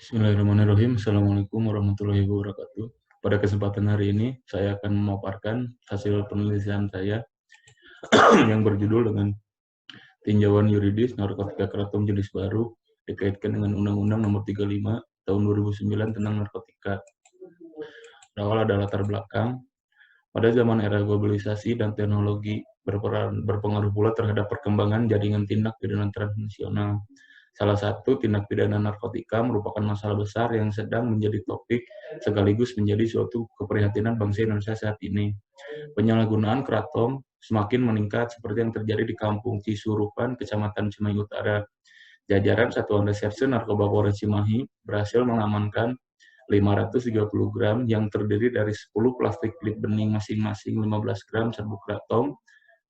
Bismillahirrahmanirrahim. Assalamualaikum warahmatullahi wabarakatuh. Pada kesempatan hari ini, saya akan memaparkan hasil penelitian saya yang berjudul dengan tinjauan yuridis narkotika keraton jenis baru dikaitkan dengan Undang-Undang Nomor 35 Tahun 2009 tentang narkotika. Berawal ada latar belakang. Pada zaman era globalisasi dan teknologi berpengaruh pula terhadap perkembangan jaringan tindak pidana transnasional. Salah satu tindak pidana narkotika merupakan masalah besar yang sedang menjadi topik sekaligus menjadi suatu keprihatinan bangsa Indonesia saat ini. Penyalahgunaan kratom semakin meningkat seperti yang terjadi di Kampung Cisurupan, Kecamatan Cimahi Utara. Jajaran Satuan Reserse Narkoba Polres Cimahi berhasil mengamankan 530 gram yang terdiri dari 10 plastik klip bening masing-masing 15 gram serbuk kratom,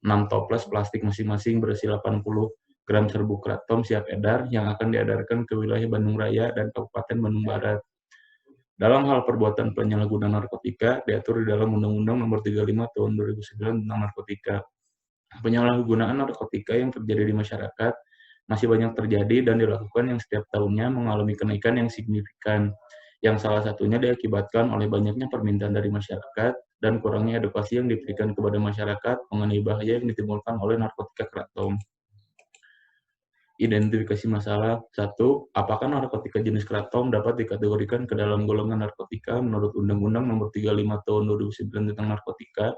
6 toples plastik masing-masing berisi 80 gram serbuk kratom siap edar yang akan diedarkan ke wilayah Bandung Raya dan Kabupaten Bandung Barat. Dalam hal perbuatan penyalahgunaan narkotika diatur di dalam Undang-Undang Nomor 35 Tahun 2009 tentang narkotika. Penyalahgunaan narkotika yang terjadi di masyarakat masih banyak terjadi dan dilakukan yang setiap tahunnya mengalami kenaikan yang signifikan, yang salah satunya diakibatkan oleh banyaknya permintaan dari masyarakat dan kurangnya edukasi yang diberikan kepada masyarakat mengenai bahaya yang ditimbulkan oleh narkotika kratom. Identifikasi masalah. 1. Apakah narkotika jenis kratom dapat dikategorikan ke dalam golongan narkotika menurut Undang-Undang Nomor 35 Tahun 2009 tentang narkotika?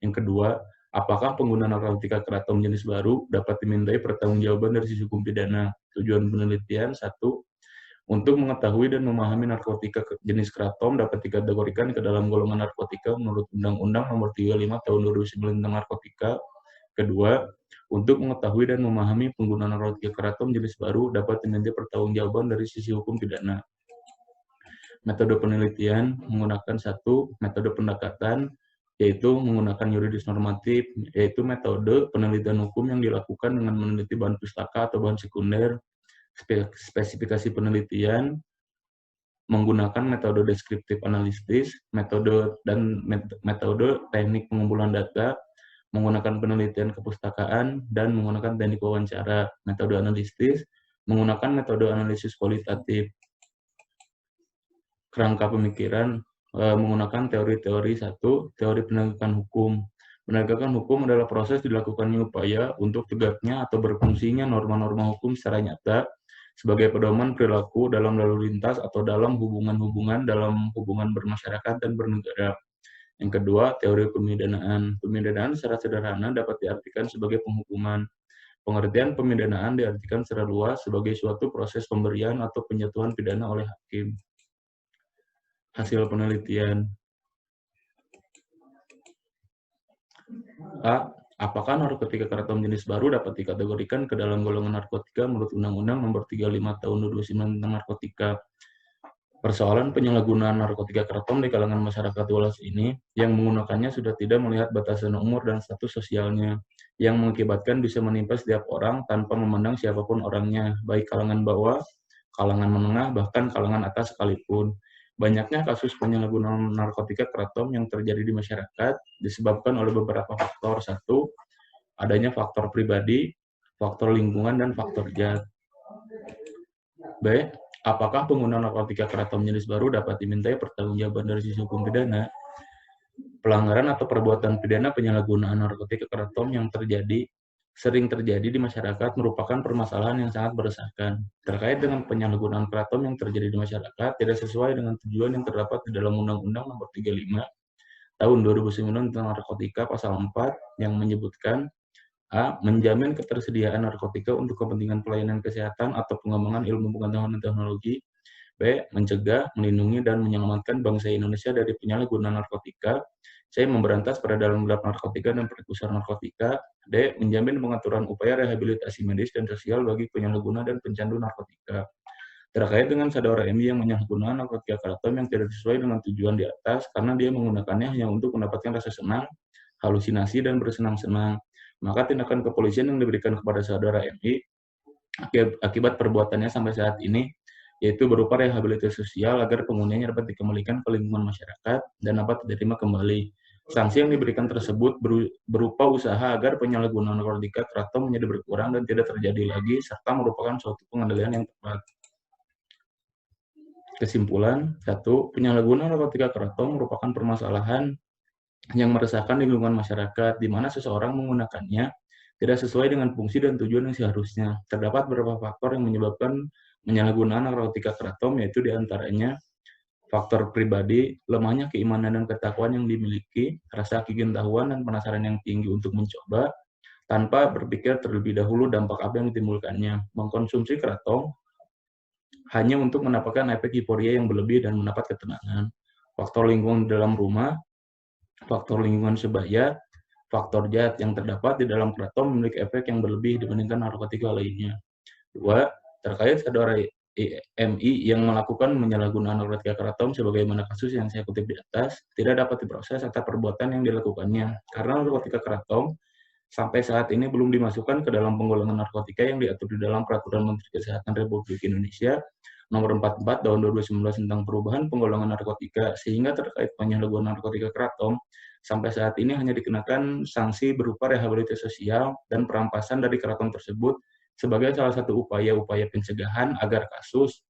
Yang kedua, apakah pengguna narkotika kratom jenis baru dapat dimintai pertanggungjawaban dari sisi hukum pidana? Tujuan penelitian. 1. Untuk mengetahui dan memahami narkotika jenis kratom dapat dikategorikan ke dalam golongan narkotika menurut Undang-Undang Nomor 35 Tahun 2009 tentang narkotika. Kedua, untuk mengetahui dan memahami penggunaan narkotika kratom jenis baru dapat dimintai pertanggungjawaban dari sisi hukum pidana. Metode penelitian menggunakan 1. Metode pendekatan, yaitu menggunakan yuridis normatif, yaitu metode penelitian hukum yang dilakukan dengan meneliti bahan pustaka atau bahan sekunder. Spesifikasi penelitian menggunakan metode deskriptif analisis, metode teknik pengumpulan data, menggunakan penelitian kepustakaan, dan menggunakan teknik wawancara. Metode analisis menggunakan metode analisis kualitatif. Kerangka pemikiran menggunakan teori-teori. 1. Teori penegakan hukum. Penegakan hukum adalah proses dilakukannya upaya untuk tegaknya atau berfungsinya norma-norma hukum secara nyata sebagai pedoman perilaku dalam lalu lintas atau dalam hubungan-hubungan dalam hubungan bermasyarakat dan bernegara. Yang kedua, teori pemidanaan. Pemidanaan secara sederhana dapat diartikan sebagai penghukuman. Pengertian pemidanaan diartikan secara luas sebagai suatu proses pemberian atau penjatuhan pidana oleh hakim. Hasil penelitian. A. Apakah narkotika kratom jenis baru dapat dikategorikan ke dalam golongan narkotika menurut Undang-Undang Nomor 35 Tahun 2009 tentang narkotika? Persoalan penyalahgunaan narkotika kratom di kalangan masyarakat luas ini yang menggunakannya sudah tidak melihat batasan umur dan status sosialnya, yang mengakibatkan bisa menimpa setiap orang tanpa memandang siapapun orangnya, baik kalangan bawah, kalangan menengah, bahkan kalangan atas sekalipun. Banyaknya kasus penyalahgunaan narkotika kratom yang terjadi di masyarakat disebabkan oleh beberapa faktor. 1. Adanya faktor pribadi, faktor lingkungan, dan faktor zat. B. Apakah pengguna narkotika kratom jenis baru dapat dimintai pertanggungjawaban dari sisi hukum pidana? Pelanggaran atau perbuatan pidana penyalahgunaan narkotika kratom yang sering terjadi di masyarakat merupakan permasalahan yang sangat meresahkan. Terkait dengan penyalahgunaan kratom yang terjadi di masyarakat tidak sesuai dengan tujuan yang terdapat di dalam Undang-Undang Nomor 35 Tahun 2009 tentang narkotika pasal 4 yang menyebutkan A. Menjamin ketersediaan narkotika untuk kepentingan pelayanan kesehatan atau pengembangan ilmu pengetahuan dan teknologi. B. Mencegah, melindungi, dan menyelamatkan bangsa Indonesia dari penyalahgunaan narkotika. C. Memberantas peredaran gelap narkotika dan perekusan narkotika. D. Menjamin pengaturan upaya rehabilitasi medis dan sosial bagi penyalahguna dan pencandu narkotika. Terkait dengan saudara MI yang menyalahgunakan narkotika kratom yang tidak sesuai dengan tujuan di atas karena dia menggunakannya hanya untuk mendapatkan rasa senang, halusinasi, dan bersenang-senang, maka tindakan kepolisian yang diberikan kepada saudara MI akibat perbuatannya sampai saat ini yaitu berupa rehabilitasi sosial agar penggunanya dapat dikembalikan ke lingkungan masyarakat dan dapat diterima kembali. Sanksi yang diberikan tersebut berupa usaha agar penyalahgunaan narkotika kratom menjadi berkurang dan tidak terjadi lagi, serta merupakan suatu pengendalian yang tepat. Kesimpulan, 1. Penyalahgunaan narkotika kratom merupakan permasalahan yang meresahkan di lingkungan masyarakat, di mana seseorang menggunakannya tidak sesuai dengan fungsi dan tujuan yang seharusnya. Terdapat beberapa faktor yang menyebabkan penyalahgunaan narkotika kratom, yaitu diantaranya faktor pribadi, lemahnya keimanan dan ketakwaan yang dimiliki, rasa keingintahuan dan penasaran yang tinggi untuk mencoba, tanpa berpikir terlebih dahulu dampak apa yang ditimbulkannya. Mengkonsumsi kratom hanya untuk mendapatkan efek euforia yang berlebih dan mendapat ketenangan. Faktor lingkungan di dalam rumah, faktor lingkungan sebaya, faktor zat yang terdapat di dalam kratom memiliki efek yang berlebih dibandingkan narkotika lainnya. 2. Terkait saudara IMI yang melakukan penyalahgunaan narkotika kratom sebagaimana kasus yang saya kutip di atas, tidak dapat diproses atas perbuatan yang dilakukannya, karena narkotika kratom sampai saat ini belum dimasukkan ke dalam penggolongan narkotika yang diatur di dalam Peraturan Menteri Kesehatan Republik Indonesia Nomor 44 Tahun 2019 tentang perubahan penggolongan narkotika, sehingga terkait penyalahgunaan narkotika kratom sampai saat ini hanya dikenakan sanksi berupa rehabilitasi sosial dan perampasan dari kratom tersebut sebagai salah satu upaya-upaya pencegahan agar kasus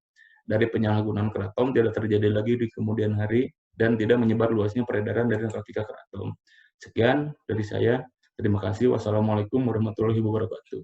dari penyalahgunaan kratom tidak terjadi lagi di kemudian hari dan tidak menyebar luasnya peredaran dari narkotika kratom. Sekian dari saya. Terima kasih. Wassalamualaikum warahmatullahi wabarakatuh.